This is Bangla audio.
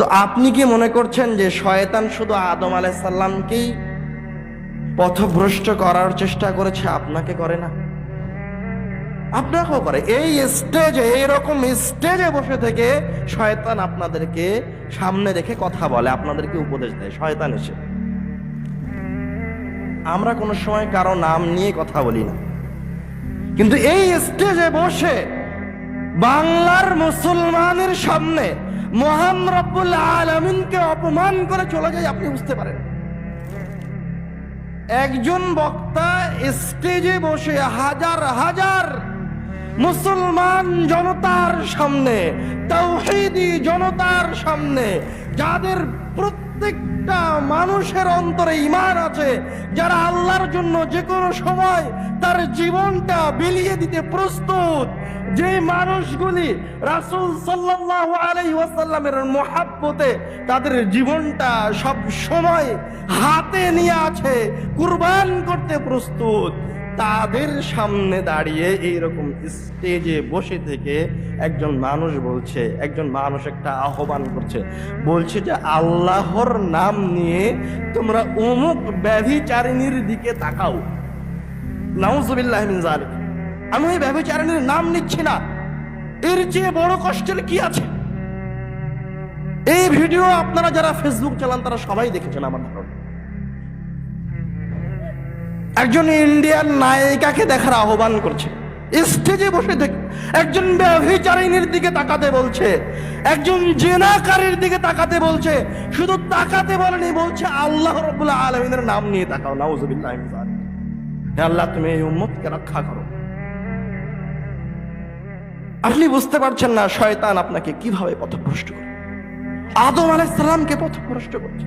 তো আপনি কি মনে করছেন যে শয়তান শুধু আদম আলাইহিস সালামকেই পথভ্রষ্ট করার চেষ্টা করেছে, আপনাকে করে না? আপনাকেও করে। এই স্টেজে, এইরকম স্টেজে বসে থেকে শয়তান আপনাদেরকে সামনে রেখে কথা বলে, আপনাদেরকে উপদেশ দেয় শয়তান এসে। আমরা কোনো সময় কারো নাম নিয়ে কথা বলি না, কিন্তু এই স্টেজে বসে বাংলার মুসলমানের সামনে মহান রব্বুল আলামিনকে অপমান করে চলে যায়, আপনি বুঝতে পারেন? একজন বক্তা স্টেজে বসে হাজার হাজার মুসলমান জনতার সামনে, তাওহীদি জনতার সামনে, যাদের প্রত্যেকটা মানুষের অন্তরে ঈমান আছে, যারা আল্লাহর জন্য যে কোনো সময় তার জীবনটা বিলিয়ে দিতে প্রস্তুত, যে মানুষগুলি রাসূল সাল্লাল্লাহু আলাইহি ওয়াসাল্লামের মুহাব্বতে তাদের জীবনটা সব সময় হাতে নিয়ে আছে, কুরবান করতে প্রস্তুত, তাদের সামনে দাঁড়িয়ে এইরকম স্টেজে বসে থেকে একজন মানুষ বলছে, একজন মানুষ একটা আহ্বান করছে, বলছে যে আল্লাহর নাম নিয়ে তোমরা অমুক ব্যভিচারিণীর দিকে তাকাও। নাউযুবিল্লাহি মিন যালিক। আমি ওই ব্যভিচারিণীর নাম নিচ্ছি না, এর চেয়ে বড় কষ্টের কি আছে? এই ভিডিও আপনারা যারা ফেসবুক চালান তারা সবাই দেখেছেন আমার ধারণা। একজন ইন্ডিয়ান নায়িকাকে দেখার আহ্বান করছে, স্টেজে বসে থেকে একজন ব্যভিচারিণীর দিকে তাকাতে বলছে, একজন জিনাকারীর দিকে তাকাতে বলছে, শুধু তাকাতে বলেনি, বলছে আল্লাহ রাব্বুল আলামিনের নাম নিয়ে তাকাও। নাউযুবিল্লাহি মিন যালিক। হে আল্লাহ, তুমি এই উম্মতকে রক্ষা করো। আপনি বুঝতে পারছেন না শয়তান আপনাকে কিভাবে পথভ্রষ্ট করে, আদম আলাইহিস সালামকে পথভ্রষ্ট করছে।